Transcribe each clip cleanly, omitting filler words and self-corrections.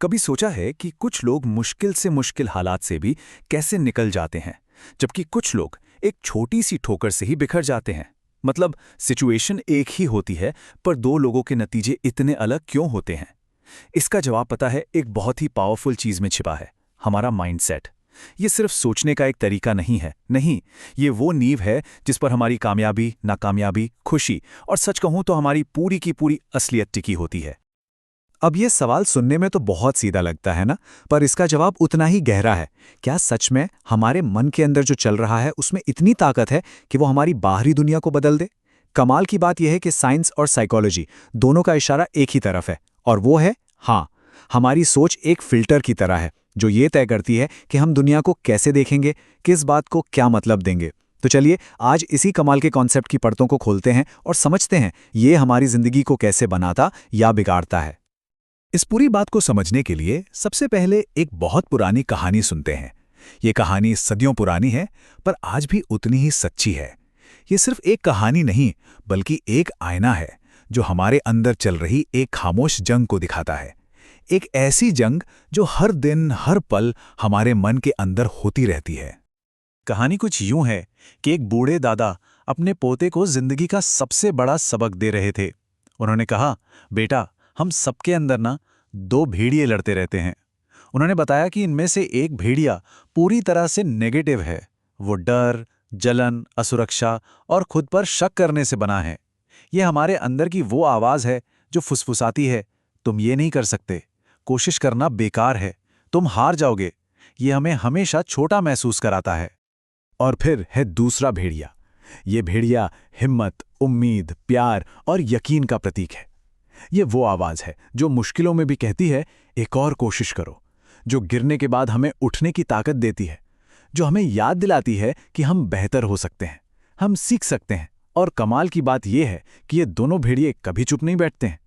कभी सोचा है कि कुछ लोग मुश्किल से मुश्किल हालात से भी कैसे निकल जाते हैं, जबकि कुछ लोग एक छोटी सी ठोकर से ही बिखर जाते हैं। मतलब सिचुएशन एक ही होती है, पर दो लोगों के नतीजे इतने अलग क्यों होते हैं? इसका जवाब पता है, एक बहुत ही पावरफुल चीज में छिपा है, हमारा माइंडसेट। ये सिर्फ सोचने का एक तरीका नहीं है, नहीं, ये वो नींव है जिस पर हमारी कामयाबी, नाकामयाबी, खुशी और सच कहूं तो हमारी पूरी की पूरी असलियत टिकी होती है। अब ये सवाल सुनने में तो बहुत सीधा लगता है ना, पर इसका जवाब उतना ही गहरा है। क्या सच में हमारे मन के अंदर जो चल रहा है उसमें इतनी ताकत है कि वो हमारी बाहरी दुनिया को बदल दे? कमाल की बात यह है कि साइंस और साइकोलॉजी दोनों का इशारा एक ही तरफ है, और वो है, हाँ, हमारी सोच एक फिल्टर की तरह है जो ये तय करती है कि हम दुनिया को कैसे देखेंगे, किस बात को क्या मतलब देंगे। तो चलिए आज इसी कमाल के कॉन्सेप्ट की परतों को खोलते हैं और समझते हैं ये हमारी जिंदगी को कैसे बनाता या बिगाड़ता है। इस पूरी बात को समझने के लिए सबसे पहले एक बहुत पुरानी कहानी सुनते हैं। ये कहानी सदियों पुरानी है, पर आज भी उतनी ही सच्ची है। ये सिर्फ एक कहानी नहीं, बल्कि एक आईना है जो हमारे अंदर चल रही एक खामोश जंग को दिखाता है। एक ऐसी जंग जो हर दिन, हर पल हमारे मन के अंदर होती रहती है। कहानी कुछ यूं है कि एक बूढ़े दादा अपने पोते को जिंदगी का सबसे बड़ा सबक दे रहे थे। उन्होंने कहा, बेटा, हम सबके अंदर ना दो भेड़िए लड़ते रहते हैं। उन्होंने बताया कि इनमें से एक भेड़िया पूरी तरह से नेगेटिव है। वो डर, जलन, असुरक्षा और खुद पर शक करने से बना है। ये हमारे अंदर की वो आवाज है जो फुसफुसाती है, तुम ये नहीं कर सकते, कोशिश करना बेकार है, तुम हार जाओगे। ये हमें हमेशा छोटा महसूस कराता है। और फिर है दूसरा भेड़िया। ये भेड़िया हिम्मत, उम्मीद, प्यार और यकीन का प्रतीक है। ये वो आवाज है जो मुश्किलों में भी कहती है, एक और कोशिश करो, जो गिरने के बाद हमें उठने की ताकत देती है, जो हमें याद दिलाती है कि हम बेहतर हो सकते हैं, हम सीख सकते हैं। और कमाल की बात यह है कि ये दोनों भेड़िए कभी चुप नहीं बैठते हैं।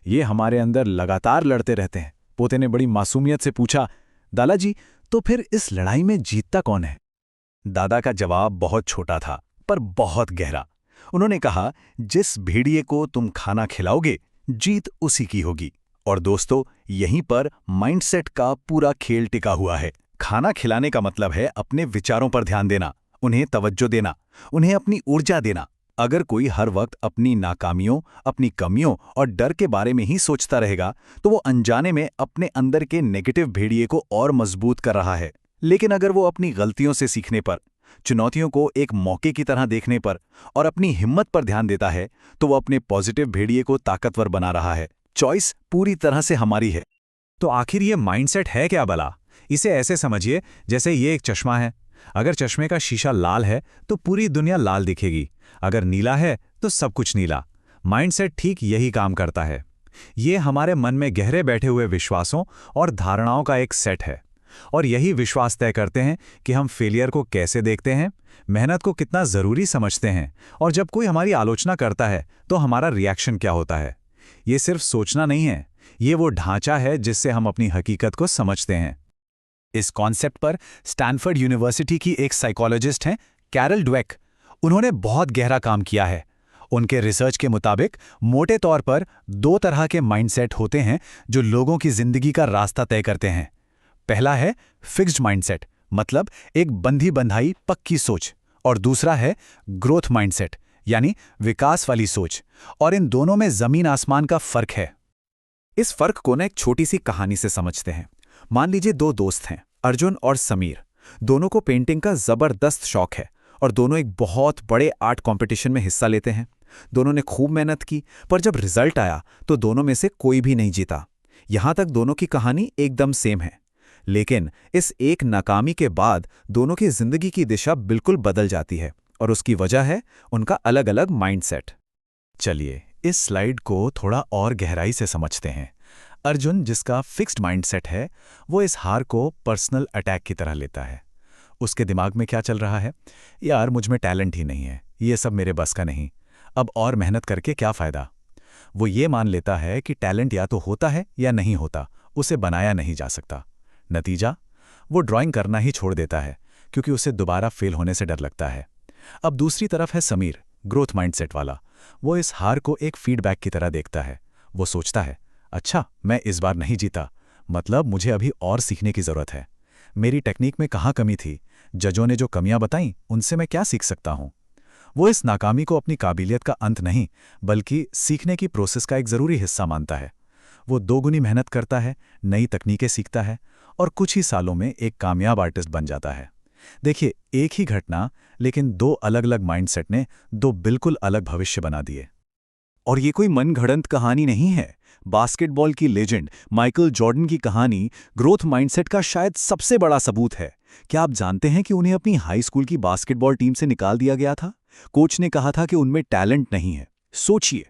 ये हमारे अंदर लगातार लड़ते रहते हैं। पोते ने बड़ी मासूमियत से पूछा, दादाजी, तो फिर इस लड़ाई में जीतता कौन है? दादा का जवाब बहुत छोटा था, पर बहुत गहरा। उन्होंने कहा, जिस भेड़िए को तुम खाना खिलाओगे, जीत उसी की होगी। और दोस्तों, यहीं पर माइंडसेट का पूरा खेल टिका हुआ है। खाना खिलाने का मतलब है अपने विचारों पर ध्यान देना, उन्हें तवज्जो देना, उन्हें अपनी ऊर्जा देना। अगर कोई हर वक्त अपनी नाकामियों, अपनी कमियों और डर के बारे में ही सोचता रहेगा, तो वो अनजाने में अपने अंदर के नेगेटिव भेड़िए को और मजबूत कर रहा है। लेकिन अगर वो अपनी गलतियों से सीखने पर, चुनौतियों को एक मौके की तरह देखने पर और अपनी हिम्मत पर ध्यान देता है, तो वो अपने पॉजिटिव भेड़िए को ताकतवर बना रहा है। चॉइस पूरी तरह से हमारी है। तो आखिर ये माइंडसेट है क्या भला? इसे ऐसे समझिए जैसे ये एक चश्मा है। अगर चश्मे का शीशा लाल है तो पूरी दुनिया लाल दिखेगी, अगर नीला है तो सब कुछ नीला। माइंडसेट ठीक यही काम करता है। ये हमारे मन में गहरे बैठे हुए विश्वासों और धारणाओं का एक सेट है, और यही विश्वास तय करते हैं कि हम फेलियर को कैसे देखते हैं, मेहनत को कितना जरूरी समझते हैं, और जब कोई हमारी आलोचना करता है तो हमारा रिएक्शन क्या होता है। ये सिर्फ सोचना नहीं है, ये वो ढांचा है जिससे हम अपनी हकीकत को समझते हैं। इस कॉन्सेप्ट पर स्टैनफोर्ड यूनिवर्सिटी की एक साइकोलॉजिस्ट हैं, कैरल ड्वेक। उन्होंने बहुत गहरा काम किया है। उनके रिसर्च के मुताबिक मोटे तौर पर दो तरह के माइंडसेट होते हैं जो लोगों की जिंदगी का रास्ता तय करते हैं। पहला है फिक्स्ड माइंडसेट, मतलब एक बंधी बंधाई पक्की सोच, और दूसरा है ग्रोथ माइंडसेट, यानी विकास वाली सोच। और इन दोनों में जमीन आसमान का फर्क है। इस फर्क को एक छोटी सी कहानी से समझते हैं। मान लीजिए दो दोस्त हैं, अर्जुन और समीर। दोनों को पेंटिंग का जबरदस्त शौक है और दोनों एक बहुत बड़े आर्ट कंपटीशन में हिस्सा लेते हैं। दोनों ने खूब मेहनत की, पर जब रिजल्ट आया तो दोनों में से कोई भी नहीं जीता। यहां तक दोनों की कहानी एकदम सेम है, लेकिन इस एक नाकामी के बाद दोनों की जिंदगी की दिशा बिल्कुल बदल जाती है, और उसकी वजह है उनका अलग अलग माइंडसेट। चलिए इस स्लाइड को थोड़ा और गहराई से समझते हैं। अर्जुन, जिसका फिक्स्ड माइंडसेट है, वो इस हार को पर्सनल अटैक की तरह लेता है। उसके दिमाग में क्या चल रहा है? यार, मुझ में टैलेंट ही नहीं है, ये सब मेरे बस का नहीं, अब और मेहनत करके क्या फायदा। वो ये मान लेता है कि टैलेंट या तो होता है या नहीं होता, उसे बनाया नहीं जा सकता। नतीजा, वो ड्राइंग करना ही छोड़ देता है, क्योंकि उसे दोबारा फेल होने से डर लगता है। अब दूसरी तरफ है समीर, ग्रोथ माइंडसेट वाला। वो इस हार को एक फीडबैक की तरह देखता है। वो सोचता है, अच्छा, मैं इस बार नहीं जीता, मतलब मुझे अभी और सीखने की ज़रूरत है। मेरी टेक्निक में कहाँ कमी थी? जजों ने जो कमियां बताईं, उनसे मैं क्या सीख सकता हूँ? वो इस नाकामी को अपनी काबिलियत का अंत नहीं, बल्कि सीखने की प्रोसेस का एक ज़रूरी हिस्सा मानता है। वो दोगुनी मेहनत करता है, नई तकनीकें सीखता है और कुछ ही सालों में एक कामयाब आर्टिस्ट बन जाता है। देखिए, एक ही घटना, लेकिन दो अलग-अलग माइंडसेट ने दो बिल्कुल अलग भविष्य बना दिए। और ये कोई मनगढ़ंत कहानी नहीं है। बास्केटबॉल की लेजेंड माइकल जॉर्डन की कहानी ग्रोथ माइंडसेट का शायद सबसे बड़ा सबूत है। क्या आप जानते हैं कि उन्हें अपनी हाई स्कूल की बास्केटबॉल टीम से निकाल दिया गया था? कोच ने कहा था कि उनमें टैलेंट नहीं है। सोचिए,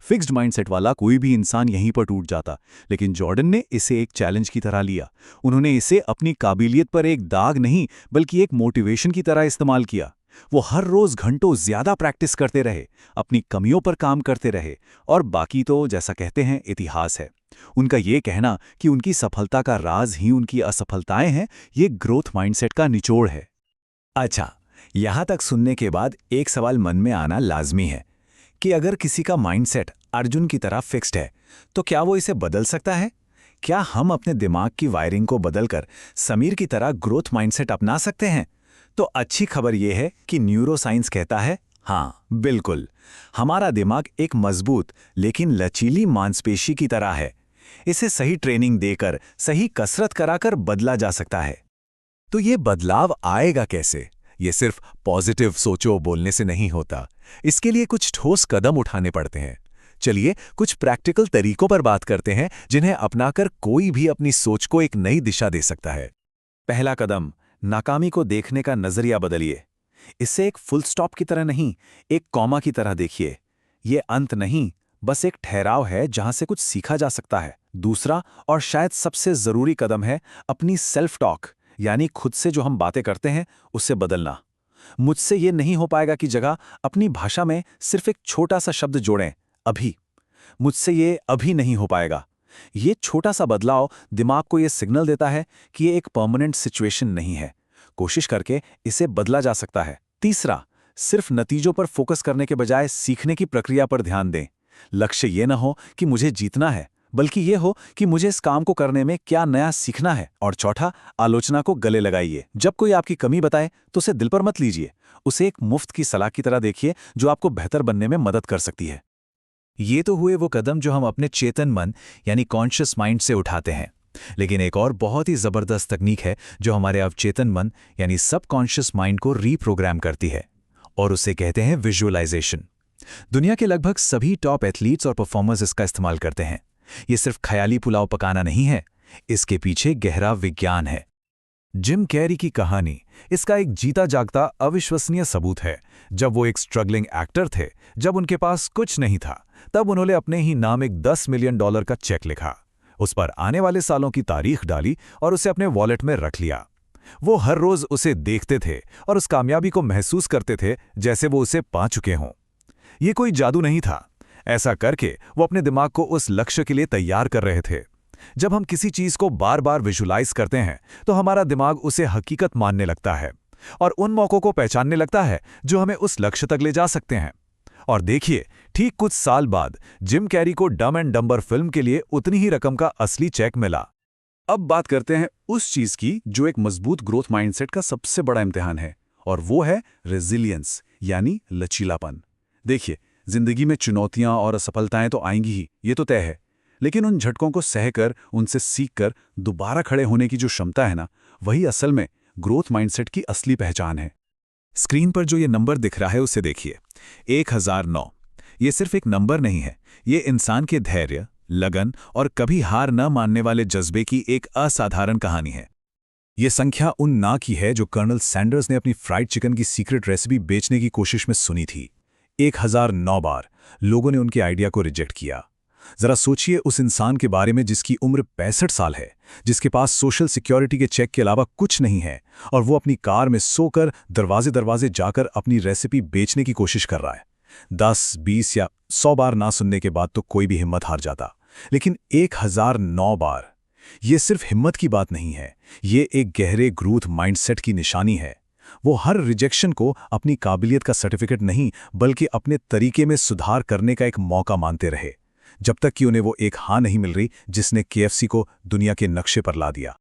फिक्स्ड माइंडसेट वाला कोई भी इंसान यहीं पर टूट जाता, लेकिन जॉर्डन ने इसे एक चैलेंज की तरह लिया। उन्होंने इसे अपनी काबिलियत पर एक दाग नहीं, बल्कि एक मोटिवेशन की तरह इस्तेमाल किया। वो हर रोज घंटों ज्यादा प्रैक्टिस करते रहे, अपनी कमियों पर काम करते रहे, और बाकी तो जैसा कहते हैं इतिहास है। उनका ये कहना कि उनकी सफलता का राज ही उनकी असफलताएं हैं, ये ग्रोथ माइंडसेट का निचोड़ है। अच्छा, यहां तक सुनने के बाद एक सवाल मन में आना लाजमी है कि अगर किसी का माइंडसेट अर्जुन की तरह फिक्स्ड है, तो क्या वो इसे बदल सकता है? क्या हम अपने दिमाग की वायरिंग को बदलकर समीर की तरह ग्रोथ माइंडसेट अपना सकते हैं? तो अच्छी खबर यह है कि न्यूरोसाइंस कहता है, हाँ, बिल्कुल। हमारा दिमाग एक मजबूत लेकिन लचीली मांसपेशी की तरह है। इसे सही ट्रेनिंग देकर, सही कसरत कराकर बदला जा सकता है। तो ये बदलाव आएगा कैसे? ये सिर्फ पॉजिटिव सोचो बोलने से नहीं होता। इसके लिए कुछ ठोस कदम उठाने पड़ते हैं। चलिए कुछ प्रैक्टिकल तरीकों पर बात करते हैं, जिन्हें अपनाकर कोई भी अपनी सोच को एक नई दिशा दे सकता है। पहला कदम, नाकामी को देखने का नजरिया बदलिए। इसे एक फुल स्टॉप की तरह नहीं, एक कॉमा की तरह देखिए। ये अंत नहीं, बस एक ठहराव है जहां से कुछ सीखा जा सकता है। दूसरा और शायद सबसे जरूरी कदम है अपनी सेल्फ टॉक, यानी खुद से जो हम बातें करते हैं उसे बदलना। मुझसे ये नहीं हो पाएगा की जगह अपनी भाषा में सिर्फ एक छोटा सा शब्द जोड़ें, अभी। मुझसे ये अभी नहीं हो पाएगा। ये छोटा सा बदलाव दिमाग को ये सिग्नल देता है कि ये एक परमानेंट सिचुएशन नहीं है। कोशिश करके इसे बदला जा सकता है। तीसरा, सिर्फ नतीजों पर फोकस करने के बजाय सीखने की प्रक्रिया पर ध्यान दें। लक्ष्य ये ना हो कि मुझे जीतना है, बल्कि ये हो कि मुझे इस काम को करने में क्या नया सीखना है। और चौथा, आलोचना को गले लगाइए। जब कोई आपकी कमी बताए तो उसे दिल पर मत लीजिए। उसे एक मुफ्त की सलाह की तरह देखिए जो आपको बेहतर बनने में मदद कर सकती है। ये तो हुए वो कदम जो हम अपने चेतन मन यानी कॉन्शियस माइंड से उठाते हैं। लेकिन एक और बहुत ही जबरदस्त तकनीक है जो हमारे अवचेतन मन यानी सबकॉन्शियस माइंड को रीप्रोग्राम करती है, और उसे कहते हैं विजुअलाइजेशन। दुनिया के लगभग सभी टॉप एथलीट्स और परफॉर्मर्स इसका इस्तेमाल करते हैं। ये सिर्फ ख्याली पुलाव पकाना नहीं है, इसके पीछे गहरा विज्ञान है। जिम कैरी की कहानी इसका एक जीता जागता अविश्वसनीय सबूत है। जब वो एक स्ट्रगलिंग एक्टर थे, जब उनके पास कुछ नहीं था, तब उन्होंने अपने ही नाम एक $10 मिलियन का चेक लिखा। उस पर आने वाले सालों की तारीख डाली और उसे अपने वॉलेट में रख लिया। वो हर रोज उसे देखते थे और उस कामयाबी को महसूस करते थे जैसे वो उसे पा चुके हों। ये कोई जादू नहीं था। ऐसा करके वो अपने दिमाग को उस लक्ष्य के लिए तैयार कर रहे थे। जब हम किसी चीज को बार बार विजुलाइज करते हैं तो हमारा दिमाग उसे हकीकत मानने लगता है और उन मौकों को पहचानने लगता है जो हमें उस लक्ष्य तक ले जा सकते हैं। और देखिए, ठीक कुछ साल बाद जिम कैरी को डम एंड डम्बर फिल्म के लिए उतनी ही रकम का असली चेक मिला। अब बात करते हैं उस चीज की जो एक मजबूत ग्रोथ माइंडसेट का सबसे बड़ा इम्तिहान है, और वो है रेजिलियंस यानी लचीलापन। देखिए, जिंदगी में चुनौतियां और असफलताएं तो आएंगी ही, ये तो तय है। लेकिन उन झटकों को सहकर, उनसे सीखकर दोबारा खड़े होने की जो क्षमता है ना, वही असल में ग्रोथ माइंडसेट की असली पहचान है। स्क्रीन पर जो ये नंबर दिख रहा है उसे देखिए, 1009। ये सिर्फ एक नंबर नहीं है, ये इंसान के धैर्य, लगन और कभी हार न मानने वाले जज्बे की एक असाधारण कहानी है। ये संख्या उन ना की है जो कर्नल सैंडर्स ने अपनी फ्राइड चिकन की सीक्रेट रेसिपी बेचने की कोशिश में सुनी थी। 1009 बार लोगों ने उनके आइडिया को रिजेक्ट किया। जरा सोचिए उस इंसान के बारे में जिसकी उम्र 65 साल है, जिसके पास सोशल सिक्योरिटी के चेक के अलावा कुछ नहीं है, और वो अपनी कार में सोकर दरवाजे दरवाजे जाकर अपनी रेसिपी बेचने की कोशिश कर रहा है। 10, 20 या 100 बार ना सुनने के बाद तो कोई भी हिम्मत हार जाता, लेकिन 1009 बार, ये सिर्फ हिम्मत की बात नहीं है, ये एक गहरे ग्रोथ माइंडसेट की निशानी है। वो हर रिजेक्शन को अपनी काबिलियत का सर्टिफिकेट नहीं, बल्कि अपने तरीके में सुधार करने का एक मौका मानते रहे। जब तक कि उन्हें वो एक हाँ नहीं मिल रही जिसने केएफसी को दुनिया के नक्शे पर ला दिया।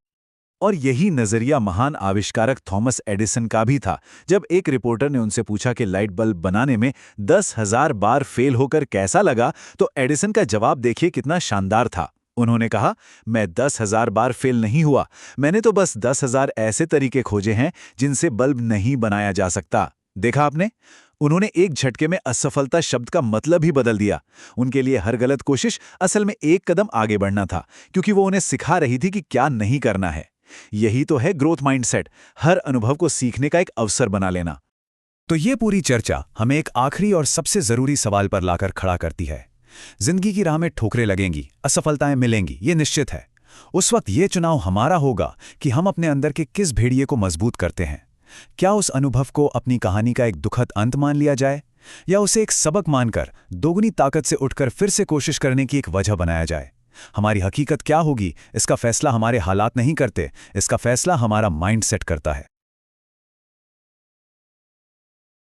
और यही नजरिया महान आविष्कारक थॉमस एडिसन का भी था। जब एक रिपोर्टर ने उनसे पूछा कि लाइट बल्ब बनाने में 10,000 बार फेल होकर कैसा लगा, तो एडिसन का जवाब देखिए कितना शानदार था। उन्होंने कहा, मैं 10,000 बार फेल नहीं हुआ, मैंने तो बस 10,000 ऐसे तरीके खोजे हैं जिनसे बल्ब नहीं बनाया जा सकता। देखा आपने? उन्होंने एक झटके में असफलता शब्द का मतलब ही बदल दिया। उनके लिए हर गलत कोशिश असल में एक कदम आगे बढ़ना था, क्योंकि वो उन्हें सिखा रही थी कि क्या नहीं करना है। यही तो है ग्रोथ माइंडसेट, हर अनुभव को सीखने का एक अवसर बना लेना। तो ये पूरी चर्चा हमें एक आखिरी और सबसे जरूरी सवाल पर लाकर खड़ा करती है। जिंदगी की राह में ठोकरें लगेंगी, असफलताएं मिलेंगी, ये निश्चित है। उस वक्त ये चुनाव हमारा होगा कि हम अपने अंदर के किस भेड़िए को मजबूत करते हैं। क्या उस अनुभव को अपनी कहानी का एक दुखद अंत मान लिया जाए, या उसे एक सबक मानकर दोगुनी ताकत से उठकर फिर से कोशिश करने की एक वजह बनाया जाए। हमारी हकीकत क्या होगी, इसका फैसला हमारे हालात नहीं करते, इसका फैसला हमारा माइंडसेट करता है।